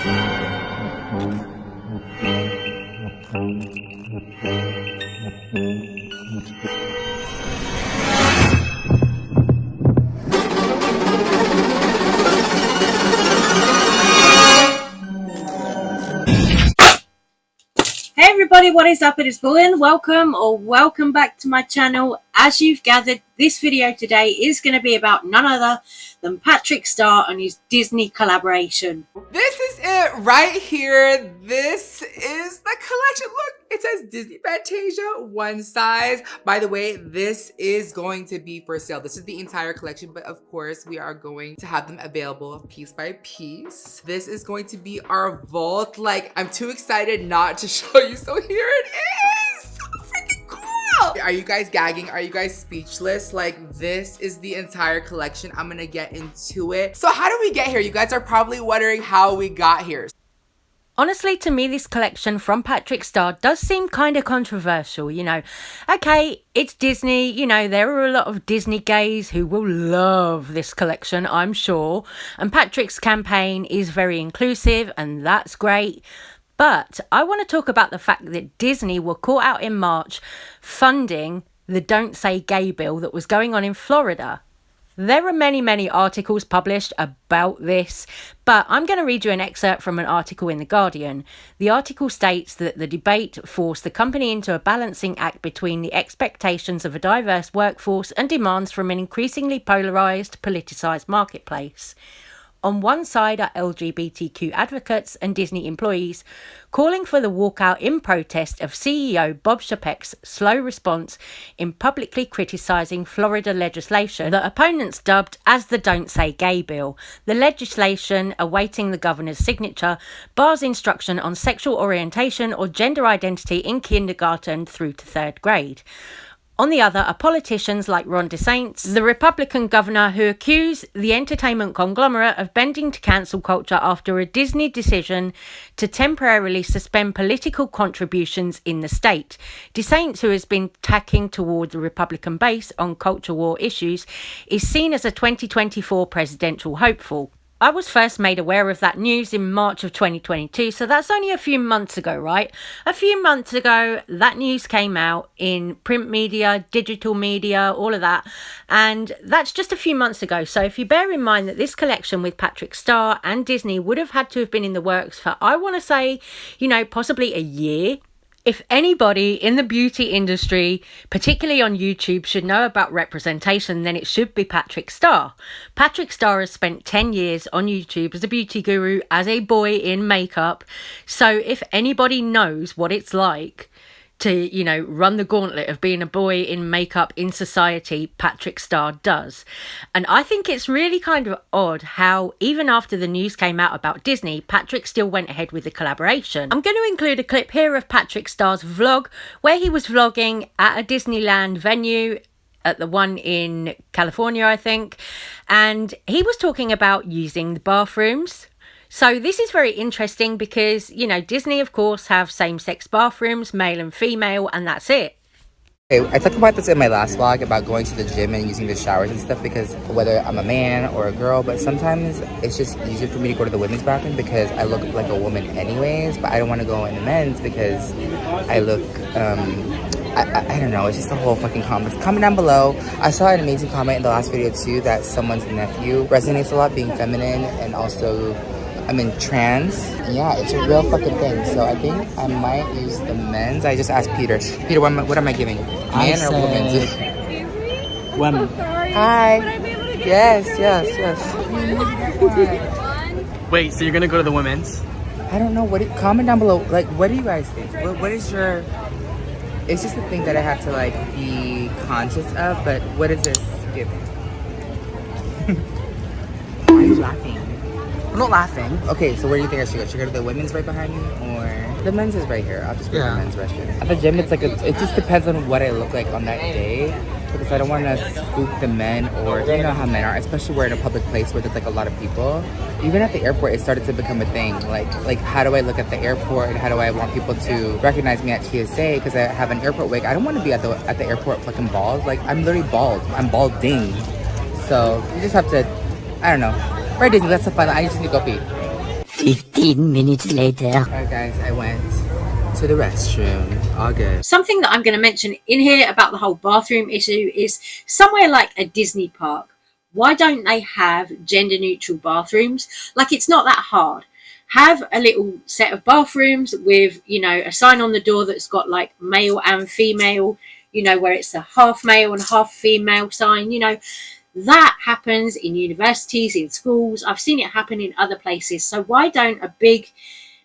Hey everybody, what is up? It is Bullion. Welcome back to my channel. As you've gathered, this video today is going to be about none other than Patrick Starrr and his Disney collaboration. This is it right here. This is the collection. Look, it says Disney Fantasia, one size. By the way, this is going to be for sale. This is the entire collection, but of course we are going to have them available piece by piece. This is going to be our vault. Like, I'm too excited not to show you, so here it is. So freaking cool. Are you guys gagging? Are you guys speechless? Like, this is the entire collection. I'm gonna get into it. So how did we get here? You guys are probably wondering how we got here. Honestly, to me, this collection from Patrick Starrr does seem kind of controversial, you know. Okay, it's Disney, you know, there are a lot of Disney gays who will love this collection, I'm sure. And Patrick's campaign is very inclusive, and that's great. But I want to talk about the fact that Disney were caught out in March funding the Don't Say Gay bill that was going on in Florida. There are many articles published about this, but I'm going to read you an excerpt from an article in The Guardian. The article states that the debate forced the company into a balancing act between the expectations of a diverse workforce and demands from an increasingly polarised, politicised marketplace. On one side are LGBTQ advocates and Disney employees calling for the walkout in protest of CEO Bob Chapek's slow response in publicly criticising Florida legislation that opponents dubbed as the Don't Say Gay bill. The legislation, awaiting the governor's signature, bars instruction on sexual orientation or gender identity in kindergarten through to third grade. On the other are politicians like Ron DeSantis, the Republican governor, who accuse the entertainment conglomerate of bending to cancel culture after a Disney decision to temporarily suspend political contributions in the state. DeSantis, who has been tacking toward the Republican base on culture war issues, is seen as a 2024 presidential hopeful. I was first made aware of that news in March of 2022, so that's only a few months ago, right? A few months ago, that news came out in print media, digital media, all of that, and that's just a few months ago. So if you bear in mind that this collection with Patrick Starrr and Disney would have had to have been in the works for, I want to say, you know, possibly a year. If anybody in the beauty industry, particularly on YouTube, should know about representation, then it should be Patrick Starrr. Patrick Starrr has spent 10 years on YouTube as a beauty guru, as a boy in makeup. So if anybody knows what it's like to, you know, run the gauntlet of being a boy in makeup in society, Patrick Starrr does. And I think it's really kind of odd how even after the news came out about Disney, Patrick still went ahead with the collaboration. I'm going to include a clip here of Patrick Starr's vlog where he was vlogging at a Disneyland venue, at the one in California, I think, and he was talking about using the bathrooms. So this is very interesting because, you know, Disney, of course, have same-sex bathrooms, male and female, and that's it. Okay, I talked about this in my last vlog about going to the gym and using the showers and stuff because whether I'm a man or a girl, but sometimes it's just easier for me to go to the women's bathroom because I look like a woman anyways, but I don't want to go in the men's because I look, I don't know, it's just the whole fucking comments. Comment down below. I saw an amazing comment in the last video too that someone's nephew resonates a lot, being feminine and also trans. Yeah, it's a real fucking thing. So I think I might use the men's. I just asked Peter. Peter, what am I giving? Man or women's? Women. Hi. Yes. Wait, so you're gonna go to the women's? I don't know. Comment down below. Like, what do you guys think? What is your? It's just a thing that I have to like be conscious of. But what is this giving? Why are you laughing? I'm not laughing. Okay, so where do you think I should go? Should I go to the women's right behind me, or the men's is right here? I'll just go to the men's restroom. At the gym, it's like it just depends on what I look like on that day, because I don't want to spook the men, or you know how men are, especially we're in a public place where there's like a lot of people. Even at the airport, it started to become a thing. Like how do I look at the airport, and how do I want people to recognize me at TSA because I have an airport wig? I don't want to be at the airport fucking bald. Like, I'm literally bald. I'm balding. So you just have to, I don't know. Right, Disney, that's the fun. I just need to go pee. 15 minutes later. Alright guys, I went to the restroom. All good. Something that I'm going to mention in here about the whole bathroom issue is somewhere like a Disney park. Why don't they have gender neutral bathrooms? Like, it's not that hard. Have a little set of bathrooms with, you know, a sign on the door that's got like male and female, you know, where it's a half male and half female sign, you know. That happens in universities, in schools. I've seen it happen in other places. So why don't a big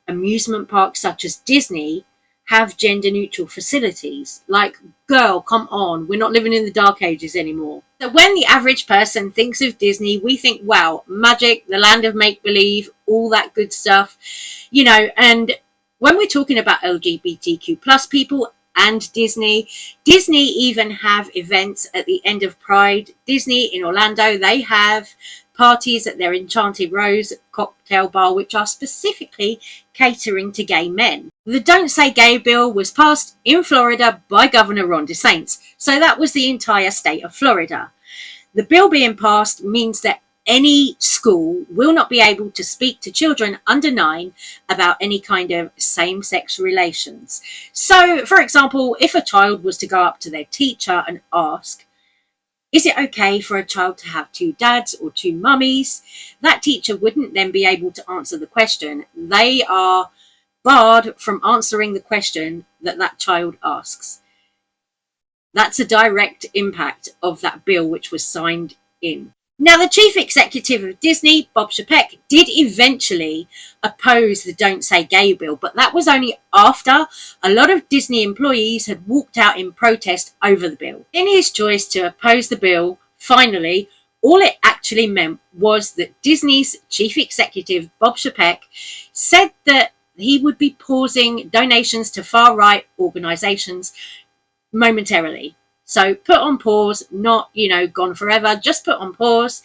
amusement park such as Disney have gender neutral facilities? Like, girl, come on, we're not living in the dark ages anymore. So when the average person thinks of Disney, we think, wow, magic, the land of make-believe, all that good stuff, you know. And when we're talking about LGBTQ plus people and Disney even have events at the end of Pride. Disney in Orlando, they have parties at their Enchanted Rose cocktail bar, which are specifically catering to gay men. The Don't Say Gay bill was passed in Florida by Governor Ron DeSantis. So that was the entire state of Florida. The bill being passed means that any school will not be able to speak to children under 9 about any kind of same-sex relations. So, for example, if a child was to go up to their teacher and ask, is it okay for a child to have 2 dads or 2 mummies? That teacher wouldn't then be able to answer the question. They are barred from answering the question that child asks. That's a direct impact of that bill which was signed in. Now, the chief executive of Disney, Bob Chapek, did eventually oppose the Don't Say Gay bill, but that was only after a lot of Disney employees had walked out in protest over the bill. In his choice to oppose the bill, finally, all it actually meant was that Disney's chief executive, Bob Chapek, said that he would be pausing donations to far-right organizations momentarily. So put on pause, not, you know, gone forever, just put on pause.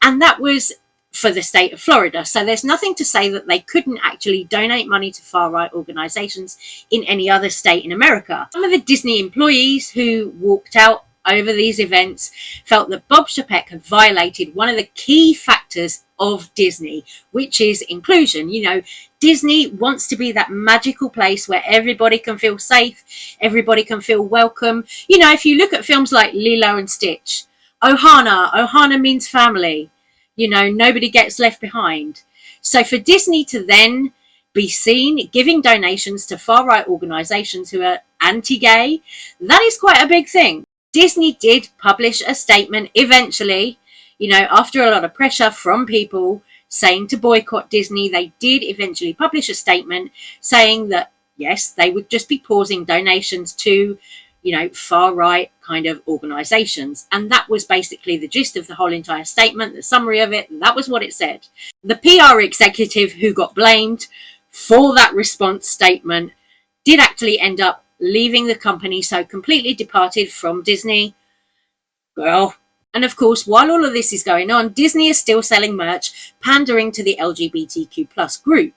And that was for the state of Florida. So there's nothing to say that they couldn't actually donate money to far-right organizations in any other state in America. Some of the Disney employees who walked out over these events felt that Bob Chapek had violated one of the key factors of Disney, which is inclusion. You know, Disney wants to be that magical place where everybody can feel safe, everybody can feel welcome. You know, if you look at films like Lilo and Stitch, Ohana means family. You know, nobody gets left behind. So for Disney to then be seen giving donations to far-right organizations who are anti-gay, that is quite a big thing. Disney did publish a statement eventually, you know, after a lot of pressure from people saying to boycott Disney. They did eventually publish a statement saying that, yes, they would just be pausing donations to, you know, far-right kind of organizations. And that was basically the gist of the whole entire statement, the summary of it. That was what it said. The PR executive who got blamed for that response statement did actually end up leaving the company, so completely departed from Disney. Girl. And of course, while all of this is going on, Disney is still selling merch pandering to the LGBTQ plus group.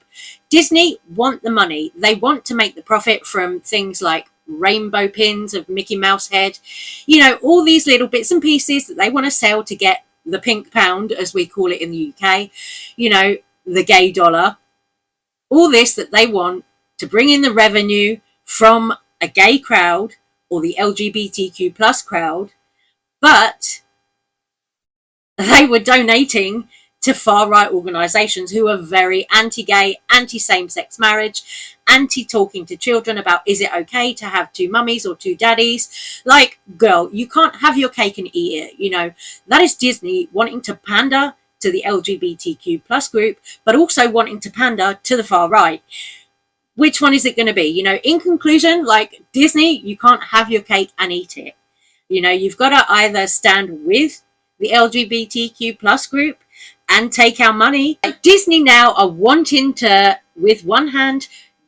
Disney want the money. They want to make the profit from things like rainbow pins of Mickey Mouse head. You know, all these little bits and pieces that they want to sell to get the pink pound, as we call it in the UK. You know, the gay dollar. All this that they want to bring in the revenue from a gay crowd or the LGBTQ plus crowd, but they were donating to far-right organizations who are very anti-gay, anti-same-sex marriage, anti-talking to children about, is it okay to have 2 mummies or 2 daddies? Like, girl, you can't have your cake and eat it. You know, that is Disney wanting to pander to the LGBTQ plus group, but also wanting to pander to the far right. Which one is it going to be? You know, in conclusion, like Disney, you can't have your cake and eat it. You know, you've got to either stand with the LGBTQ plus group and take our money. Like Disney now are wanting to, with one hand,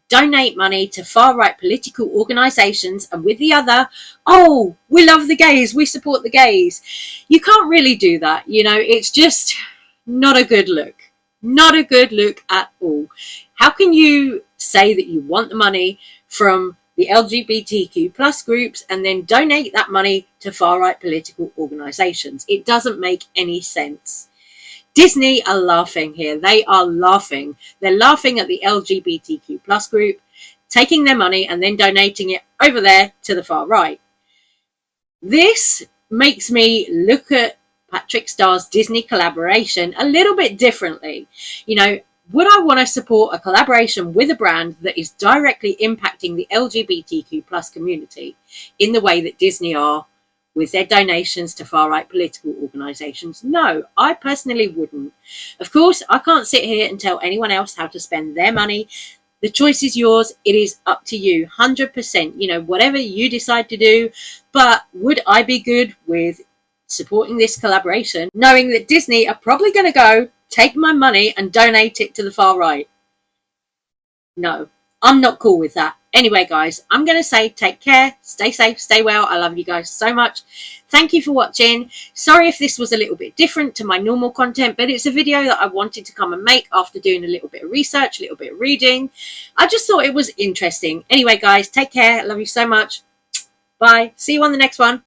donate money to far-right political organizations, and with the other, oh, we love the gays, we support the gays. You can't really do that. You know, it's just not a good look. Not a good look at all. How can you say that you want the money from the LGBTQ plus groups and then donate that money to far-right political organizations? It doesn't make any sense. Disney are laughing here. They are laughing. They're laughing at the LGBTQ plus group, taking their money and then donating it over there to the far right. This makes me look at Patrick Starr's Disney collaboration a little bit differently. You know, would I want to support a collaboration with a brand that is directly impacting the LGBTQ plus community in the way that Disney are with their donations to far-right political organisations? No, I personally wouldn't. Of course, I can't sit here and tell anyone else how to spend their money. The choice is yours. It is up to you, 100%. You know, whatever you decide to do. But would I be good with supporting this collaboration, knowing that Disney are probably going to go take my money and donate it to the far right? No, I'm not cool with that. Anyway, guys, I'm going to say take care, stay safe, stay well. I love you guys so much. Thank you for watching. Sorry if this was a little bit different to my normal content, but it's a video that I wanted to come and make after doing a little bit of research, a little bit of reading. I just thought it was interesting. Anyway, guys, take care. I love you so much. Bye. See you on the next one.